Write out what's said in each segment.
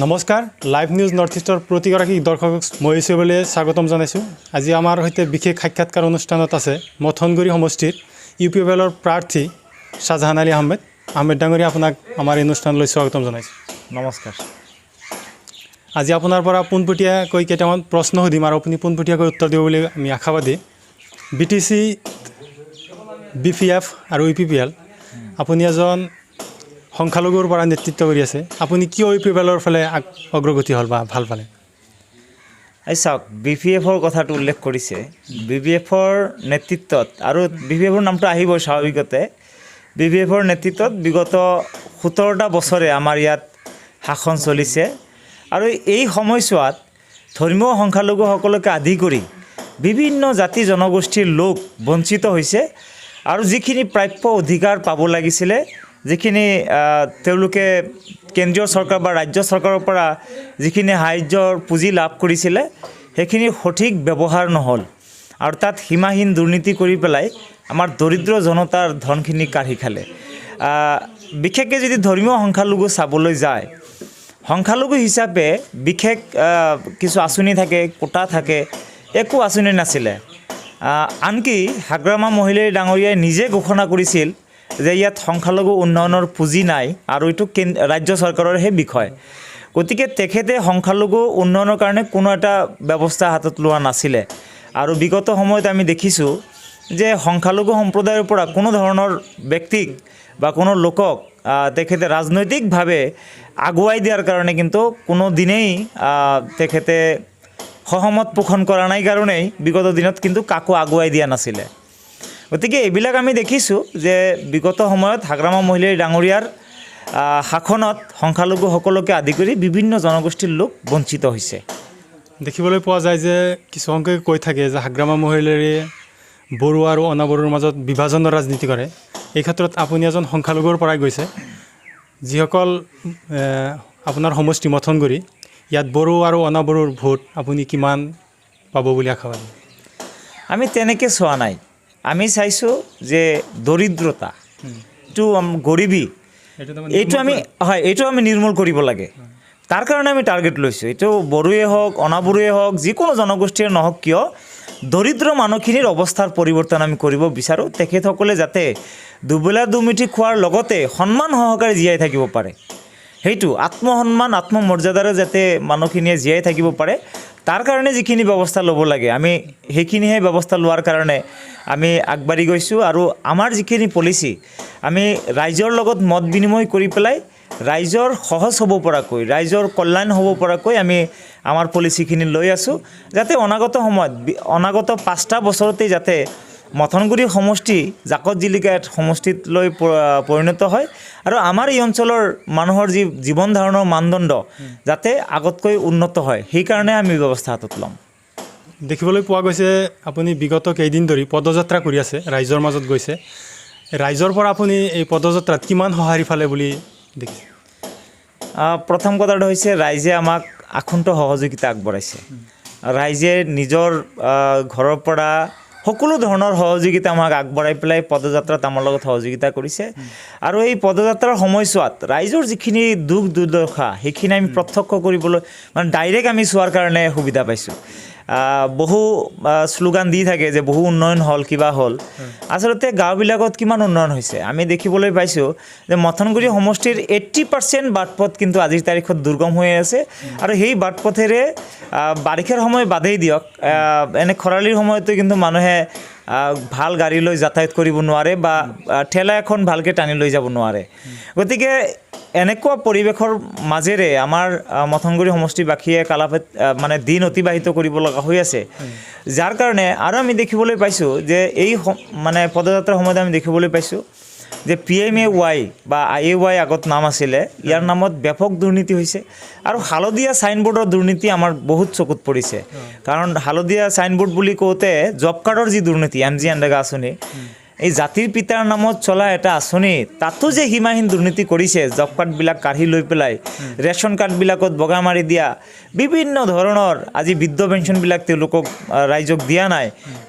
নমস্কাৰ live news north ইষ্টৰ প্ৰতিগৰাকী দৰ্শকক মই হিচাপে স্বাগতম জনাইছোঁ। আজি আমাৰ সৈতে বিশেষ সাক্ষাৎকাৰ অনুষ্ঠানত আছে মথনগুৰি সমষ্টিৰ UPPLৰ প্ৰাৰ্থী শ্বাহজাহান আলী আহমেদ। আহমেদ ডাঙৰীয়া, আপোনাক আমাৰ এই অনুষ্ঠানলৈ স্বাগতম জনাইছোঁ। নমস্কাৰ। আজি আপোনাৰ পৰা পোনপটীয়াকৈ কেইটামান প্ৰশ্ন সুধিম আৰু আপুনি পোনপটীয়াকৈ উত্তৰ দিব বুলি আমি আশাবাদী। BTC, BPF আৰু UPPL আপুনি এজন সংখ্যালঘুৰ পৰা নেতৃত্ব কৰি আছে। আপুনি কিয় UPPLৰ ফালে অগ্ৰগতি হ'ল বা ভাল পালে? চাওক, BPFৰ কথাটো উল্লেখ কৰিছে। BPFৰ নেতৃত্বত আৰু BPFৰ নামটো আহিবই স্বাভাৱিকতে। BPFৰ নেতৃত্বত বিগত 17টা বছৰে আমাৰ ইয়াত শাসন চলিছে আৰু এই সময়ছোৱাত ধৰ্মীয় সংখ্যালঘুসকলকে আদি কৰি বিভিন্ন জাতি জনগোষ্ঠীৰ লোক বঞ্চিত হৈছে আৰু যিখিনি প্ৰাপ্য অধিকাৰ পাব লাগিছিলে, যিখিনি তেওঁলোকে কেন্দ্ৰীয় চৰকাৰ বা ৰাজ্য চৰকাৰৰ পৰা যিখিনি সাহায্যৰ পুঁজি লাভ কৰিছিলে সেইখিনি সঠিক ব্যৱহাৰ নহ'ল আৰু তাত সীমাহীন দুৰ্নীতি কৰি পেলাই আমাৰ দৰিদ্ৰ জনতাৰ ধনখিনি কাঢ়ি খালে। বিশেষকৈ যদি ধৰ্মীয় সংখ্যালঘু চাবলৈ যায়, সংখ্যালঘু হিচাপে বিশেষ কিছু আঁচনি থাকে, কোটা থাকে, একো আঁচনি নাছিলে। আনকি হাগ্ৰামা মহিলাই ডাঙৰীয়াই নিজে ঘোষণা কৰিছিল যে ইয়াত সংখ্যালঘু উন্নয়নৰ পুঁজি নাই আৰু এইটো ৰাজ্য চৰকাৰৰহে বিষয়। গতিকে তেখেতে সংখ্যালঘু উন্নয়নৰ কাৰণে কোনো এটা ব্যৱস্থা হাতত লোৱা নাছিলে আৰু বিগত সময়ত আমি দেখিছোঁ যে সংখ্যালঘু সম্প্ৰদায়ৰ পৰা কোনো ধৰণৰ ব্যক্তিক বা কোনো লোকক তেখেতে ৰাজনৈতিকভাৱে আগুৱাই দিয়াৰ কাৰণে কিন্তু কোনো দিনেই তেখেতে সহমত পোষণ কৰা নাই কাৰণেই বিগত দিনত কিন্তু কাকো আগুৱাই দিয়া নাছিলে। গতিকে এইবিলাক আমি দেখিছোঁ যে বিগত সময়ত হাগ্ৰামা মহিলাই ডাঙৰীয়াৰ শাসনত সংখ্যালঘুসকলকে আদি কৰি বিভিন্ন জনগোষ্ঠীৰ লোক বঞ্চিত হৈছে। দেখিবলৈ পোৱা যায় যে কিছুসংখ্যকে কৈ থাকে যে হাগ্ৰামা মহিলাৰে বড়ো আৰু অনাবড়োৰ মাজত বিভাজনৰ ৰাজনীতি কৰে। এই ক্ষেত্ৰত আপুনি এজন সংখ্যালঘুৰ পৰাই গৈছে, যিসকল আপোনাৰ সমষ্টি মথনগুৰি, ইয়াত বড়ো আৰু অনাবড়োৰ ভোট আপুনি কিমান পাব বুলি আশাবাদী? আমি তেনেকৈ চোৱা নাই। আমি চাইছোঁ যে দৰিদ্ৰতা, এইটো গৰিবী, এইটো আমি নিৰ্মূল কৰিব লাগে। তাৰ কাৰণে আমি টাৰ্গেট লৈছোঁ। এইটো বড়োৱে হওক, অনাবড়োৱে হওক, যিকোনো জনগোষ্ঠীৰ নহওক কিয়, দৰিদ্ৰ মানুহখিনিৰ অৱস্থাৰ পৰিৱৰ্তন আমি কৰিব বিচাৰোঁ। তেখেতসকলে যাতে দুবেলা দুমুঠি খোৱাৰ লগতে সন্মান সহকাৰে জীয়াই থাকিব পাৰে, সেইটো আত্মসন্মান আত্মমৰ্যাদাৰে যাতে মানুহখিনিয়ে জীয়াই থাকিব পাৰে, তাৰ কাৰণে যিখিনি ব্যৱস্থা ল'ব লাগে আমি সেইখিনিহে ব্যৱস্থা লোৱাৰ কাৰণে আমি আগবাঢ়ি গৈছোঁ। আৰু আমাৰ যিখিনি পলিচি আমি ৰাইজৰ লগত মত বিনিময় কৰি পেলাই ৰাইজৰ সহজ হ'ব পৰাকৈ, ৰাইজৰ কল্যাণ হ'ব পৰাকৈ আমি আমাৰ পলিচিখিনি লৈ আছোঁ, যাতে অনাগত সময়ত অনাগত 5টা বছৰতেই যাতে মথনগুৰি সমষ্টি জাকত জিলিকা সমষ্টিত লৈ পৰিণত হয় আৰু আমাৰ এই অঞ্চলৰ মানুহৰ যি জীৱন ধাৰণৰ মানদণ্ড যাতে আগতকৈ উন্নত হয়, সেইকাৰণে আমি ব্যৱস্থা হাতত ল'ম। দেখিবলৈ পোৱা গৈছে আপুনি বিগত কেইদিন ধৰি পদযাত্ৰা কৰি আছে, ৰাইজৰ মাজত গৈছে। ৰাইজৰ পৰা আপুনি এই পদযাত্ৰাত কিমান সঁহাৰি পালে বুলি দেখিছে? প্ৰথম কথাটো হৈছে ৰাইজে আমাক আকুণ্ঠ সহযোগিতা আগবঢ়াইছে। ৰাইজে নিজৰ ঘৰৰ পৰা সকলো ধৰণৰ সহযোগিতা আমাক আগবঢ়াই পেলাই পদযাত্ৰাত আমাৰ লগত সহযোগিতা কৰিছে আৰু এই পদযাত্ৰাৰ সময়ছোৱাত ৰাইজৰ যিখিনি দুখ দুৰ্দশা সেইখিনি আমি প্ৰত্যক্ষ কৰিবলৈ মানে ডাইৰেক্ট আমি চোৱাৰ কাৰণে সুবিধা পাইছোঁ। বহু শ্লোগান দি থাকে যে বহু উন্নয়ন হ'ল, কিবা হ'ল। আচলতে গাঁওবিলাকত কিমান উন্নয়ন হৈছে আমি দেখিবলৈ পাইছোঁ যে মথনগুৰি সমষ্টিৰ 80% বাটপথ কিন্তু আজিৰ তাৰিখত দুৰ্গম হৈ আছে আৰু সেই বাটপথেৰে বাৰিষাৰ সময় বাদেই দিয়ক, এনে খৰালিৰ সময়তো কিন্তু মানুহে ভাল গাড়ী লৈ যাতায়াত কৰিব নোৱাৰে বা ঠেলা এখন ভালকৈ টানি লৈ যাব নোৱাৰে। গতিকে এনেকুৱা পৰিৱেশৰ মাজেৰে আমাৰ মথনগুৰি সমষ্টিবাসীয়ে মানে দিন অতিবাহিত কৰিব লগা হৈ আছে, যাৰ কাৰণে আৰু আমি দেখিবলৈ পাইছোঁ যে এই মানে পদযাত্ৰাৰ সময়ত আমি দেখিবলৈ পাইছোঁ যে PMAY বা IAY আগত নাম আছিলে, ইয়াৰ নামত ব্যাপক দুৰ্নীতি হৈছে আৰু হালধীয়া ছাইনবোৰ্ডৰ দুৰ্নীতি আমাৰ বহুত চকুত পৰিছে। কাৰণ হালধীয়া ছাইনবোৰ্ড বুলি কওঁতে জব কাৰ্ডৰ যি দুৰ্নীতি, MG এনৰেগা আঁচনি, এই জাতিৰ পিতাৰ নামত চলা এটা আঁচনি, তাতো যে সীমাহীন দুৰ্নীতি কৰিছে। জব কাৰ্ডবিলাক কাঢ়ি লৈ পেলাই ৰেচন কাৰ্ডবিলাকত বগা মাৰি দিয়া, বিভিন্ন ধৰণৰ আজি বৃদ্ধ পেঞ্চনবিলাক তেওঁলোকক ৰাইজক দিয়া নাই,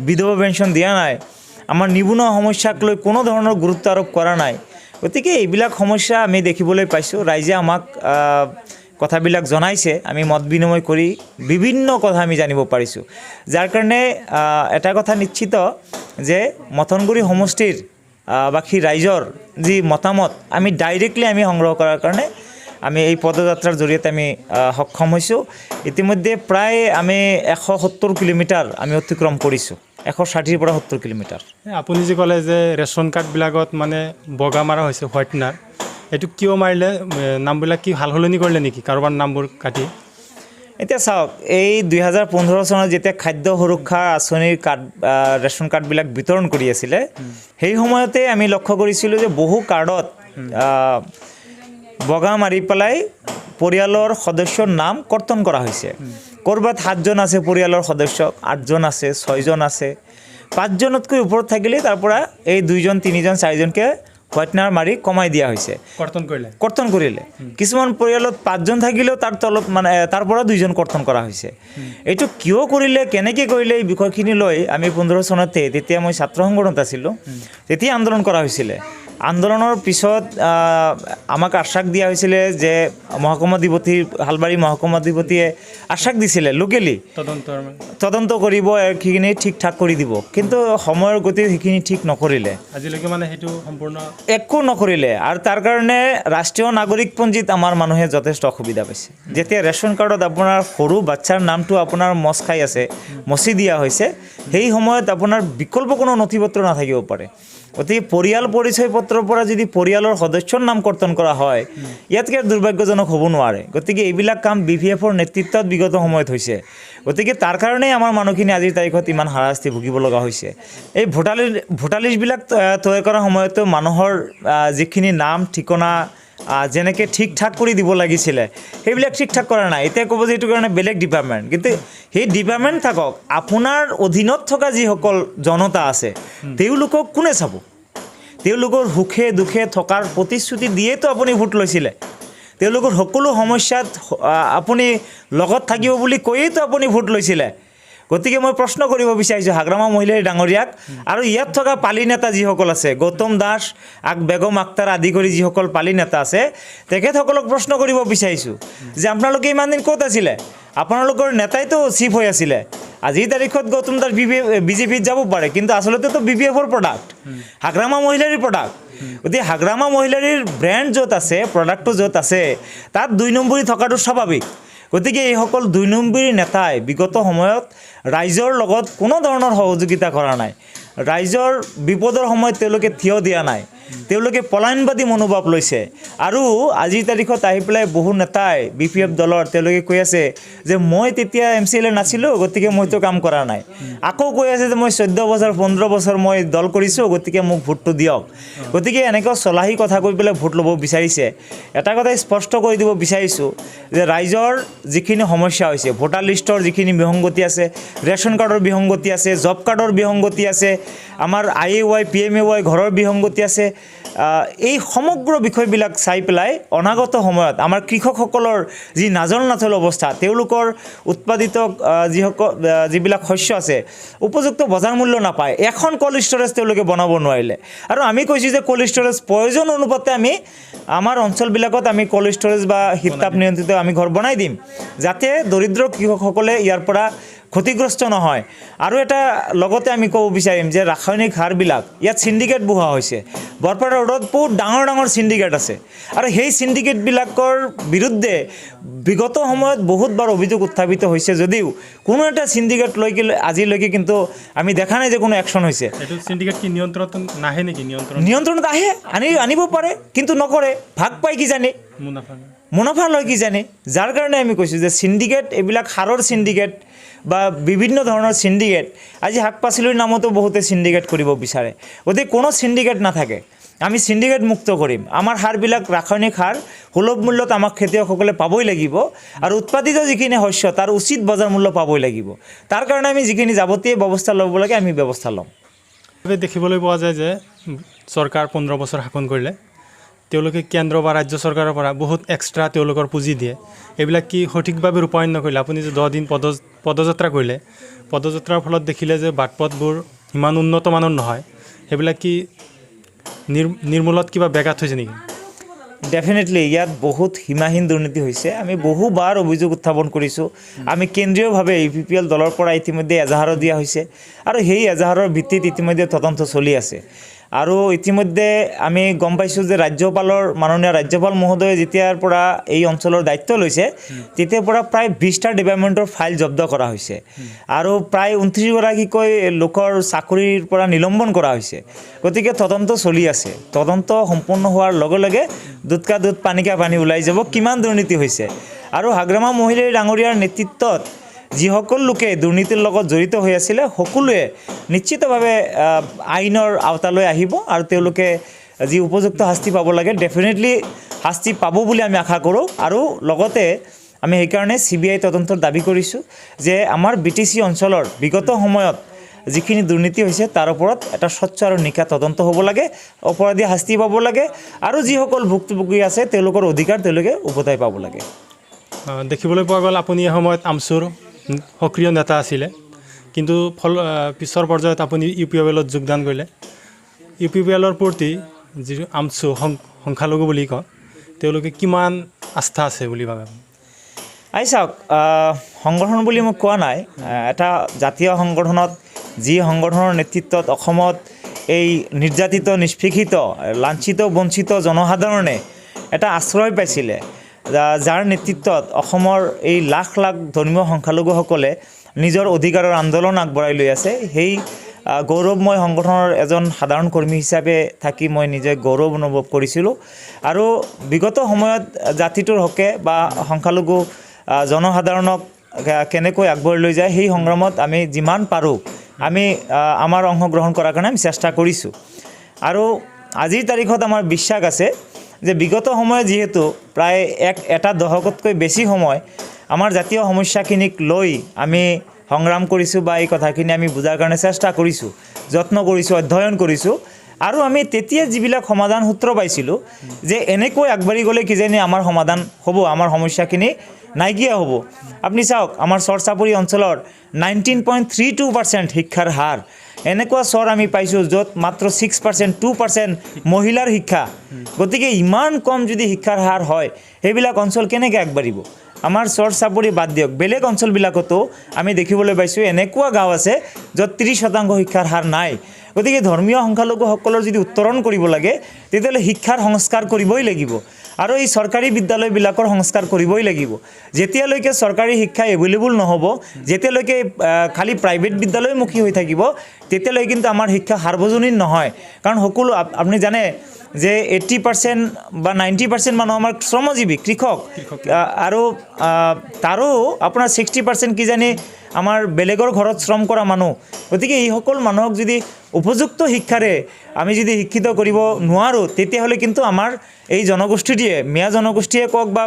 বিধৱা পেঞ্চন দিয়া নাই, আমাৰ নিবনুৱা সমস্যাক লৈ কোনো ধৰণৰ গুৰুত্ব আৰোপ কৰা নাই। গতিকে এইবিলাক সমস্যা আমি দেখিবলৈ পাইছোঁ। ৰাইজে আমাক কথাবিলাক জনাইছে আমি মত বিনিময় কৰি বিভিন্ন কথা আমি জানিব পাৰিছোঁ যাৰ কাৰণে এটা কথা নিশ্চিত যে মথনগুৰি সমষ্টিৰ বাকী ৰাইজৰ যি মতামত আমি ডাইৰেক্টলি আমি সংগ্ৰহ কৰাৰ কাৰণে আমি এই পদযাত্ৰাৰ জৰিয়তে আমি সক্ষম হৈছোঁ ইতিমধ্যে প্ৰায় আমি 170 কিলোমিটাৰ আমি অতিক্ৰম কৰিছোঁ 160 পৰা 70 কিলোমিটাৰ আপুনি যে ক'লে যে ৰেচন কাৰ্ডবিলাকত মানে বগা মাৰা হৈছে হোৱাইটনাৰ এইটো কিয় মাৰিলে নামবিলাক কি ভাল সলনি কৰিলে নেকি কাৰোবাৰ নামবোৰ কাটি এতিয়া চাওক এই 2015 চনত যেতিয়া খাদ্য সুৰক্ষা আঁচনিৰ কাৰ্ড ৰেচন কাৰ্ডবিলাক বিতৰণ কৰি আছিলে সেই সময়তে আমি লক্ষ্য কৰিছিলোঁ যে বহু কাৰ্ডত বগা মাৰি পেলাই পৰিয়ালৰ সদস্যৰ নাম কৰ্তন কৰা হৈছে ক'ৰবাত 7জন আছে পৰিয়ালৰ সদস্য 8জন আছে 6জন আছে 5জনতকৈ ওপৰত থাকিলে তাৰ পৰা এই 2জন 3জন 4জনকে হোৱাইটনাৰ মাৰি কমাই দিয়া হৈছে কৰ্তন কৰিলে কিছুমান পৰিয়ালত 5জন থাকিলেও তাৰ তলত মানে তাৰ পৰা 2জন কৰ্তন কৰা হৈছে এইটো কিয় কৰিলে কেনেকৈ কৰিলে এই বিষয়খিনি লৈ আমি 15 চনতে তেতিয়া মই ছাত্ৰ সংগঠনত আছিলোঁ তেতিয়া আন্দোলন কৰা হৈছিলে আন্দোলনৰ পিছত আমাক আশ্বাস দিয়া হৈছিলে যে মহকুমা অধিপতি হালবাৰী মহকুমা অধিপতিয়ে আশ্বাস দিছিলে লোকেলি তদন্ত কৰিব সেইখিনি ঠিক ঠাক কৰি দিব কিন্তু সময়ৰ গতিত সেইখিনি ঠিক নকৰিলে আজিলৈকে মানে সেইটো সম্পূৰ্ণ একো নকৰিলে আৰু তাৰ কাৰণে ৰাষ্ট্ৰীয় নাগৰিকপঞ্জীত আমাৰ মানুহে যথেষ্ট অসুবিধা পাইছে যেতিয়া ৰেচন কাৰ্ডত আপোনাৰ সৰু বাচ্চাৰ নামটো আপোনাৰ মচ খাই আছে মচি দিয়া হৈছে সেই সময়ত আপোনাৰ বিকল্প কোনো নথিপত্ৰ নাথাকিব পাৰে গতিকে পৰিয়াল পৰিচয় পত্ৰৰ পৰা যদি পৰিয়ালৰ সদস্যৰ নাম কৰ্তন কৰা হয় ইয়াতকৈ দুৰ্ভাগ্যজনক হ'ব নোৱাৰে গতিকে এইবিলাক কাম BVF-ৰ নেতৃত্বত বিগত সময়ত হৈছে গতিকে তাৰ কাৰণেই আমাৰ মানুহখিনি আজিৰ তাৰিখত ইমান হাৰাশাস্তি ভুগিব লগা হৈছে এই ভোটালিষ্টবিলাক তৈয়াৰ কৰাৰ সময়তো মানুহৰ যিখিনি নাম ঠিকনা যেনেকৈ ঠিক ঠাক কৰি দিব লাগিছিলে সেইবিলাক ঠিক ঠাক কৰা নাই এতিয়া ক'ব যে এইটো কাৰণে বেলেগ ডিপাৰ্টমেণ্ট কিন্তু সেই ডিপাৰ্টমেণ্ট থাকক আপোনাৰ অধীনত থকা যিসকল জনতা আছে তেওঁলোকক কোনে চাব তেওঁলোকৰ সুখে দুখে থকাৰ প্ৰতিশ্ৰুতি দিয়েতো আপুনি ভোট লৈছিলে তেওঁলোকৰ সকলো সমস্যাত আপুনি লগত থাকিব বুলি কৈয়েতো আপুনি ভোট লৈছিলে গতিকে মই প্ৰশ্ন কৰিব বিচাৰিছোঁ হাগ্ৰামা মহিলাৰ ডাঙৰীয়াক আৰু ইয়াত থকা পালি নেতা যিসকল আছে গৌতম দাস বেগম আক্তাৰ আদি কৰি যিসকল পালি নেতা আছে তেখেতসকলক প্ৰশ্ন কৰিব বিচাৰিছোঁ যে আপোনালোকে ইমান দিন ক'ত আছিলে আপোনালোকৰ নেতাইতো চিফ হৈ আছিলে আজিৰ তাৰিখত গৌতম দাস বিজেপিত যাব পাৰে কিন্তু আচলতেতো BVF-ৰ প্ৰডাক্ট হাগ্ৰামা মহিলাৰীৰ প্ৰডাক্ট গতিকে হাগ্ৰামা মহিলাৰীৰ ব্ৰেণ্ড য'ত আছে প্ৰডাক্টটো য'ত আছে তাত 2 নম্বৰী থকাটো স্বাভাৱিক গতিকে এইসকল 2 নম্বৰী নেতাই বিগত সময়ত ৰাইজৰ লগত কোনো ধৰণৰ সহযোগিতা কৰা নাই ৰাইজৰ বিপদৰ সময়ত তেওঁলোকে থিয় দিয়া নাই তেওঁলোকে পলায়নবাদী মনোভাৱ লৈছে আৰু আজিৰ তাৰিখত আহি পেলাই বহু নেতাই BPF দলৰ তেওঁলোকে কৈ আছে যে মই তেতিয়া MCLA নাছিলোঁ গতিকে মইতো কাম কৰা নাই আকৌ কৈ আছে যে মই 14 বছৰ 15 বছৰ মই দল কৰিছোঁ গতিকে মোক ভোটটো দিয়ক গতিকে এনেকুৱা চলাহী কথা কৈ পেলাই ভোট ল'ব বিচাৰিছে এটা কথা স্পষ্ট কৰি দিব বিচাৰিছোঁ যে ৰাইজৰ যিখিনি সমস্যা হৈছে ভোটাৰ লিষ্টৰ যিখিনি বিসংগতি আছে ৰেচন কাৰ্ডৰ বিসংগতি আছে জব কাৰ্ডৰ বিসংগতি আছে আমাৰ IAY PMAY ঘৰৰ বিসংগতি আছে এই সমগ্ৰ বিষয়বিলাক চাই পেলাই অনাগত সময়ত আমাৰ কৃষকসকলৰ যি নাজল নাথল অৱস্থা তেওঁলোকৰ উৎপাদিত যিবিলাক শস্য আছে উপযুক্ত বজাৰ মূল্য নাপায় এখন কোল্ড ষ্টৰেজ তেওঁলোকে বনাব নোৱাৰিলে আৰু আমি কৈছোঁ যে কোল্ড ষ্টৰেজ প্ৰয়োজন অনুপাতে আমি আমাৰ অঞ্চলবিলাকত আমি কোল্ড ষ্টৰেজ বা শীততাপ নিয়ন্ত্ৰিত আমি ঘৰ বনাই দিম যাতে দৰিদ্ৰ কৃষকসকলে ইয়াৰ পৰা ক্ষতিগ্ৰস্ত নহয় আৰু এটা লগতে আমি ক'ব বিচাৰিম যে ৰাসায়নিক সাৰবিলাক ইয়াত সিন্ডিকেট বহোৱা হৈছে বৰপেটা ৰোডত বহুত ডাঙৰ ডাঙৰ সিন্ডিকেট আছে আৰু সেই সিন্ডিকেটবিলাকৰ বিৰুদ্ধে বিগত সময়ত বহুতবাৰ অভিযোগ উত্থাপিত হৈছে যদিও কোনো এটা সিন্ডিকেট আজিলৈকে কিন্তু আমি দেখা নাই যে কোনো একশ্যন হৈছে সিন্ডিকেট কি নিয়ন্ত্ৰণত নাহে নেকি নিয়ন্ত্ৰণত আহে আনিব পাৰে কিন্তু নকৰে ভাগ পায় কি জানে মুনাফা লয় কি জানে যাৰ কাৰণে আমি কৈছোঁ যে সিন্ডিকেট এইবিলাক সাৰৰ সিন্ডিকেট বা বিভিন্ন ধৰণৰ সিন্ডিকেট আজি শাক পাচলিৰ নামতো বহুতে সিন্ডিকেট কৰিব বিচাৰে গতিকে কোনো সিন্ডিকেট নাথাকে আমি সিন্ডিকেট মুক্ত কৰিম আমাৰ সাৰবিলাক ৰাসায়নিক সাৰ সুলভ মূল্যত আমাক খেতিয়কসকলে পাবই লাগিব আৰু উৎপাদিত যিখিনি শস্য তাৰ উচিত বজাৰ মূল্য পাবই লাগিব তাৰ কাৰণে আমি যিখিনি যাৱতীয় ব্যৱস্থা ল'ব লাগে আমি ব্যৱস্থা ল'ম দেখিবলৈ পোৱা যায় যে চৰকাৰ 15 বছৰ শাসন কৰিলে তেওঁলোকে কেন্দ্ৰ বা ৰাজ্য চৰকাৰৰ পৰা বহুত এক্সট্ৰা তেওঁলোকৰ পুঁজি দিয়ে এইবিলাক কি সঠিকভাৱে ৰূপায়ণ নকৰিলে আপুনি যে 10 দিন পদযাত্ৰা কৰিলে পদযাত্ৰাৰ ফলত দেখিলে যে বাটপথবোৰ ইমান উন্নত মানৰ নহয় সেইবিলাক কি নিৰ্মূলত কিবা ব্যাঘাত হৈছে নেকি ডেফিনেটলি ইয়াত বহুত সীমাহীন দুৰ্নীতি হৈছে আমি বহুবাৰ অভিযোগ উত্থাপন কৰিছোঁ আমি কেন্দ্ৰীয়ভাৱে UPPL দলৰ পৰা ইতিমধ্যে এজাহাৰো দিয়া হৈছে আৰু সেই এজাহাৰৰ ভিত্তিত ইতিমধ্যে তদন্ত চলি আছে আৰু ইতিমধ্যে আমি গম পাইছোঁ যে ৰাজ্যপালৰ মাননীয় ৰাজ্যপাল মহোদয়ে যেতিয়াৰ পৰা এই অঞ্চলৰ দায়িত্ব লৈছে তেতিয়াৰ পৰা প্ৰায় 20টা ডিপাৰ্টমেণ্টৰ ফাইল জব্দ কৰা হৈছে আৰু প্ৰায় 29গৰাকীকৈ লোকৰ চাকৰিৰ পৰা নিলম্বন কৰা হৈছে গতিকে তদন্ত চলি আছে তদন্ত সম্পূৰ্ণ হোৱাৰ লগে লগে দুধকা দুধ পানীকা পানী ওলাই যাব কিমান দুৰ্নীতি হৈছে আৰু হাগ্ৰামা মহিলাই ডাঙৰীয়াৰ নেতৃত্বত যিসকল লোকে দুৰ্নীতিৰ লগত জড়িত হৈ আছিলে সকলোৱে নিশ্চিতভাৱে আইনৰ আওতালৈ আহিব আৰু তেওঁলোকে যি উপযুক্ত শাস্তি পাব লাগে ডেফিনেটলি শাস্তি পাব বুলি আমি আশা কৰোঁ আৰু লগতে আমি সেইকাৰণে CBI তদন্তৰ দাবী কৰিছোঁ যে আমাৰ BTC অঞ্চলৰ বিগত সময়ত যিখিনি দুৰ্নীতি হৈছে তাৰ ওপৰত এটা স্বচ্ছ আৰু নিকা তদন্ত হ'ব লাগে অপৰাধী শাস্তি পাব লাগে আৰু যিসকল ভুক্তভোগী আছে তেওঁলোকৰ অধিকাৰ তেওঁলোকে উভতাই পাব লাগে দেখিবলৈ পোৱা গ'ল আপুনি এসময়ত আমচুৰ সক্ৰিয় নেতা আছিলে কিন্তু পিছৰ পৰ্যায়ত আপুনি UPPLত যোগদান কৰিলে UPPLৰ প্ৰতি যি আমচু সংখ্যালঘু বুলি কয় তেওঁলোকে কিমান আস্থা আছে বুলি ভাবে চাওক সংগঠন বুলি মই কোৱা নাই এটা জাতীয় সংগঠনত যি সংগঠনৰ নেতৃত্বত অসমত এই নিৰ্যাতিত নিষ্পেষিত লাঞ্ছিত বঞ্চিত জনসাধাৰণে এটা আশ্ৰয় পাইছিলে যাৰ নেতৃত্বত অসমৰ এই লাখ লাখ ধৰ্মীয় সংখ্যালঘুসকলে নিজৰ অধিকাৰৰ আন্দোলন আগবঢ়াই লৈ আছে সেই গৌৰৱময় সংগঠনৰ এজন সাধাৰণ কৰ্মী হিচাপে থাকি মই নিজে গৌৰৱ অনুভৱ কৰিছিলোঁ আৰু বিগত সময়ত জাতিটোৰ হকে বা সংখ্যালঘু জনসাধাৰণক কেনেকৈ আগবঢ়াই লৈ যায় সেই সংগ্ৰামত আমি যিমান পাৰোঁ আমি আমাৰ অংশগ্ৰহণ কৰাৰ কাৰণে আমি চেষ্টা কৰিছোঁ আৰু আজিৰ তাৰিখত আমাৰ বিশ্বাস আছে যে বিগত সময়ত যিহেতু প্ৰায় এটা দশকতকৈ বেছি সময় আমাৰ জাতীয় সমস্যাখিনিক লৈ আমি সংগ্ৰাম কৰিছোঁ বা এই কথাখিনি আমি বুজাৰ কাৰণে চেষ্টা কৰিছোঁ যত্ন কৰিছোঁ অধ্যয়ন কৰিছোঁ আৰু আমি তেতিয়া যিবিলাক সমাধান সূত্ৰ পাইছিলোঁ যে এনেকৈ আগবাঢ়ি গ'লে কিজানি আমাৰ সমাধান হ'ব আমাৰ সমস্যাখিনি নাইকিয়া হ'ব আপুনি চাওক আমাৰ চৰচাপৰি অঞ্চলৰ 19.32% শিক্ষাৰ হাৰ এনেকুৱা চৰ আমি পাইছোঁ য'ত মাত্ৰ 6% 2% মহিলাৰ শিক্ষা গতিকে ইমান কম যদি শিক্ষাৰ হাৰ হয় সেইবিলাক অঞ্চল কেনেকৈ আগবাঢ়িব আমাৰ চৰচাপৰি বাদ দিয়ক বেলেগ অঞ্চলবিলাকতো আমি দেখিবলৈ পাইছোঁ এনেকুৱা গাঁও আছে য'ত 30% শিক্ষাৰ হাৰ নাই গতিকে ধৰ্মীয় সংখ্যালঘুসকলৰ যদি উত্তৰণ কৰিব লাগে তেতিয়াহ'লে শিক্ষাৰ সংস্কাৰ কৰিবই লাগিব আৰু এই চৰকাৰী বিদ্যালয়বিলাকৰ সংস্কাৰ কৰিবই লাগিব যেতিয়ালৈকে চৰকাৰী শিক্ষা এভেইলেবল নহ'ব যেতিয়ালৈকে খালি প্ৰাইভেট বিদ্যালয়মুখী হৈ থাকিব তেতিয়ালৈকে কিন্তু আমাৰ শিক্ষা সাৰ্বজনীন নহয় কাৰণ সকলো আপুনি জানে যে 80% বা 90% মানুহ আমাৰ শ্ৰমজীৱী কৃষক আৰু তাৰো আপোনাৰ 60% কিজানি আমাৰ বেলেগৰ ঘৰত শ্ৰম কৰা মানুহ গতিকে এইসকল মানুহক যদি উপযুক্ত শিক্ষাৰে আমি যদি শিক্ষিত কৰিব নোৱাৰোঁ তেতিয়াহ'লে কিন্তু আমাৰ এই জনগোষ্ঠীটিয়ে মিয়া জনগোষ্ঠীয়ে কওক বা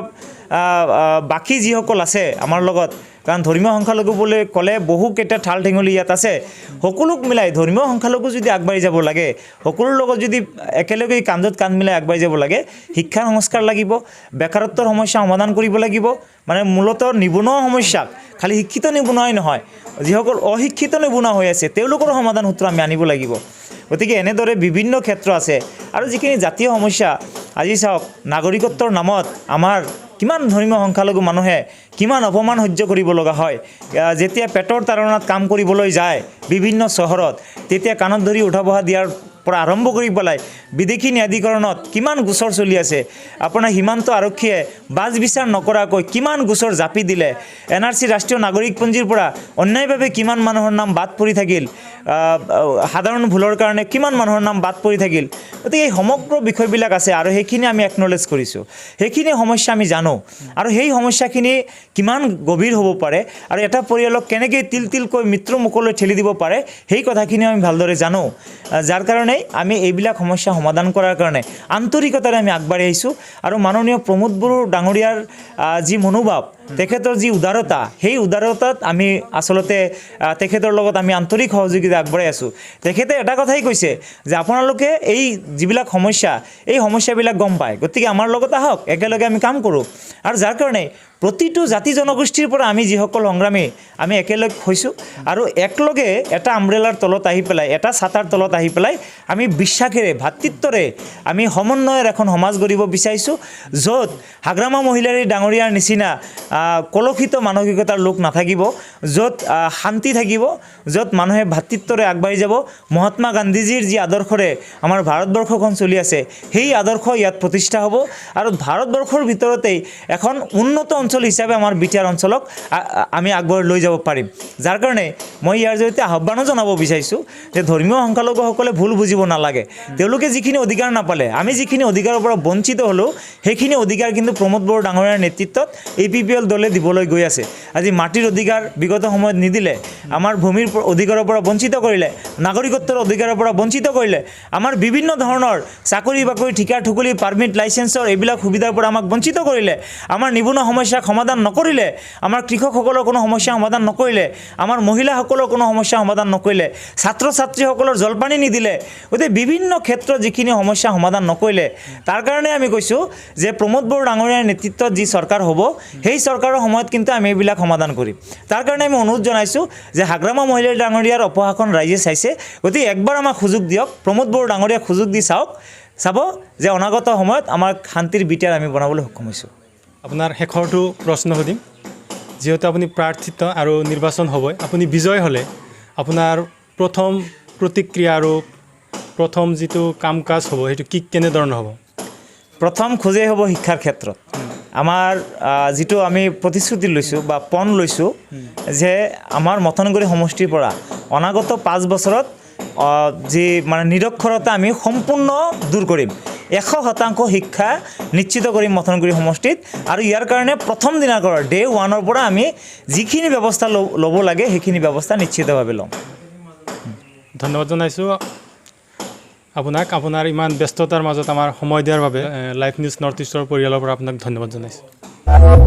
বাকী যিসকল আছে আমাৰ লগত কাৰণ ধৰ্মীয় সংখ্যালঘু বুলি ক'লে বহুকেইটা ঠাল ঠেঙুলি ইয়াত আছে সকলোক মিলাই ধৰ্মীয় সংখ্যালঘু যদি আগবাঢ়ি যাব লাগে সকলোৰ লগত যদি একেলগে কান্ধত কান্ধ মিলাই আগবাঢ়ি যাব লাগে শিক্ষাৰ সংস্কাৰ লাগিব বেকাৰত্বৰ সমস্যা সমাধান কৰিব লাগিব মানে মূলতঃ নিবনুৱা সমস্যাক খালি শিক্ষিত নিবনুৱাই নহয় যিসকল অশিক্ষিত নিবনুৱা হৈ আছে তেওঁলোকৰ সমাধান সূত্ৰ আমি আনিব লাগিব গতিকে এনেদৰে বিভিন্ন ক্ষেত্ৰ আছে আৰু যিখিনি জাতীয় সমস্যা আজি চাওক নাগৰিকত্বৰ নামত আমাৰ কিমান ধৰ্মীয় সংখ্যালঘু মানুহে কিমান অপমান সহ্য কৰিব লগা হয় যেতিয়া পেটৰ তাৰণাত কাম কৰিবলৈ যায় বিভিন্ন চহৰত তেতিয়া কাণত ধৰি উঠা বহা দিয়াৰ পৰা আৰম্ভ কৰি পেলাই বিদেশী ন্যায়াধিকৰণত কিমান গোচৰ চলি আছে আপোনাৰ সীমান্ত আৰক্ষীয়ে বাজ বিচাৰ নকৰাকৈ কিমান গোচৰ জাপি দিলে NRC ৰাষ্ট্ৰীয় নাগৰিকপঞ্জীৰ পৰা অন্যায়ভাৱে কিমান মানুহৰ নাম বাদ পৰি থাকিল সাধাৰণ ভুলৰ কাৰণে কিমান মানুহৰ নাম বাদ পৰি থাকিল গতিকে এই সমগ্ৰ বিষয়বিলাক আছে আৰু সেইখিনি আমি একনলেজ কৰিছোঁ সেইখিনি সমস্যা আমি জানো আৰু সেই সমস্যাখিনি কিমান গভীৰ হ'ব পাৰে আৰু এটা পৰিয়ালক কেনেকৈ তিলকৈ মৃত্যুৰ মুখলৈ ঠেলি দিব পাৰে সেই কথাখিনি আমি ভালদৰে জানো যাৰ কাৰণে আমি এইবিলাক সমস্যা সমাধান কৰাৰ কাৰণে আন্তৰিকতাৰে আমি আগবাঢ়ি আহিছোঁ আৰু মাননীয় প্ৰমোদ বড়ো ডাঙৰীয়াৰ যি মনোভাৱ তেখেতৰ যি উদাৰতা সেই উদাৰতাত আমি আচলতে তেখেতৰ লগত আমি আন্তৰিক সহযোগিতা আগবঢ়াই আছোঁ তেখেতে এটা কথাই কৈছে যে আপোনালোকে এই যিবিলাক সমস্যা এই সমস্যাবিলাক গম পায় গতিকে আমাৰ লগত আহক একেলগে আমি কাম কৰোঁ আৰু যাৰ কাৰণে প্ৰতিটো জাতি জনগোষ্ঠীৰ পৰা আমি যিসকল সংগ্ৰামী আমি একেলগ হৈছোঁ আৰু একলগে এটা আমব্ৰেলাৰ তলত আহি পেলাই এটা ছাতাৰ তলত আহি পেলাই আমি বিশ্বাসেৰে ভাতৃত্বৰে আমি সমন্বয়ৰ এখন সমাজ গঢ়িব বিচাৰিছোঁ য'ত হাগ্ৰামা মহিলাৰী ডাঙৰীয়াৰ নিচিনা কলুষিত মানসিকতাৰ লোক নাথাকিব য'ত শান্তি থাকিব য'ত মানুহে ভাতৃত্বৰে আগবাঢ়ি যাব মহাত্মা গান্ধীজীৰ যি আদৰ্শৰে আমাৰ ভাৰতবৰ্ষখন চলি আছে সেই আদৰ্শ ইয়াত প্ৰতিষ্ঠা হ'ব আৰু ভাৰতবৰ্ষৰ ভিতৰতেই এখন উন্নত অঞ্চল হিচাপে আমাৰ বিটিআৰ অঞ্চলক আমি আগবঢ়াই লৈ যাব পাৰিম যাৰ কাৰণে মই ইয়াৰ জৰিয়তে আহ্বানো জনাব বিচাৰিছোঁ যে ধৰ্মীয় সংখ্যালঘুসকলে ভুল বুজিব নালাগে তেওঁলোকে যিখিনি অধিকাৰ নাপালে আমি যিখিনি অধিকাৰৰ পৰা বঞ্চিত হ'লোঁ সেইখিনি অধিকাৰ কিন্তু প্ৰমোদ বড়ো ডাঙৰীয়াৰ নেতৃত্বত APPL দলে দিবলৈ গৈ আছে আজি মাটিৰ অধিকাৰ বিগত সময়ত নিদিলে আমাৰ ভূমিৰ অধিকাৰৰ পৰা বঞ্চিত কৰিলে নাগৰিকত্বৰ অধিকাৰৰ পৰা বঞ্চিত কৰিলে আমাৰ বিভিন্ন ধৰণৰ চাকৰি বাকৰি ঠিকা ঠুকুলি পাৰ্মিট লাইচেন্সৰ এইবিলাক সুবিধাৰ পৰা আমাক বঞ্চিত কৰিলে আমাৰ নিবনুৱা সমস্যাক সমাধান নকৰিলে আমাৰ কৃষকসকলৰ কোনো সমস্যা সমাধান নকৰিলে আমাৰ মহিলাসকলৰ কোনো সমস্যা সমাধান নকৰিলে ছাত্ৰ ছাত্ৰীসকলৰ জলপানী নিদিলে গতিকে বিভিন্ন ক্ষেত্ৰত যিখিনি সমস্যা সমাধান নকৰিলে তাৰ কাৰণে আমি কৈছোঁ যে প্ৰমোদ বড়ো ডাঙৰীয়াৰ নেতৃত্বত যি চৰকাৰ হ'ব সেই চৰকাৰৰ সময়ত কিন্তু আমি এইবিলাক সমাধান কৰিম তাৰ কাৰণে আমি অনুৰোধ জনাইছোঁ যে হাগ্ৰামা মহিলাৰী ডাঙৰীয়াৰ অপশাসন ৰাইজে চাইছে গতিকে একবাৰ আমাক সুযোগ দিয়ক প্ৰমোদ বড়ো ডাঙৰীয়াক সুযোগ দি চাব যে অনাগত সময়ত আমাৰ শান্তিৰ বিটিআৰ আমি বনাবলৈ সক্ষম হৈছোঁ আপোনাৰ শেষৰটো প্ৰশ্ন সুধিম যিহেতু আপুনি প্ৰাৰ্থিত আৰু নিৰ্বাচন হ'বই আপুনি বিজয় হ'লে আপোনাৰ প্ৰথম প্ৰতিক্ৰিয়া আৰু প্ৰথম যিটো কাম কাজ হ'ব সেইটো কেনেধৰণৰ হ'ব প্ৰথম খোজেই হ'ব শিক্ষাৰ ক্ষেত্ৰত আমাৰ যিটো আমি প্ৰতিশ্ৰুতি লৈছোঁ বা পণ লৈছোঁ যে আমাৰ মথনগুৰি সমষ্টিৰ পৰা অনাগত 5 বছৰত যি মানে নিৰক্ষৰতা আমি সম্পূৰ্ণ দূৰ কৰিম 100% শিক্ষা নিশ্চিত কৰিম মথনগুৰি সমষ্টিত আৰু ইয়াৰ কাৰণে প্ৰথম দিনাৰ পৰা ডে 1ৰ পৰা আমি যিখিনি ব্যৱস্থা ল'ব লাগে সেইখিনি ব্যৱস্থা নিশ্চিতভাৱে ল'ম ধন্যবাদ জনাইছোঁ আপোনাক আপোনাৰ ইমান ব্যস্ততাৰ মাজত আমাৰ সময় দিয়াৰ বাবে লাইভ নিউজ নৰ্থ ইষ্টৰ পৰিয়ালৰ পৰা আপোনাক ধন্যবাদ জনাইছোঁ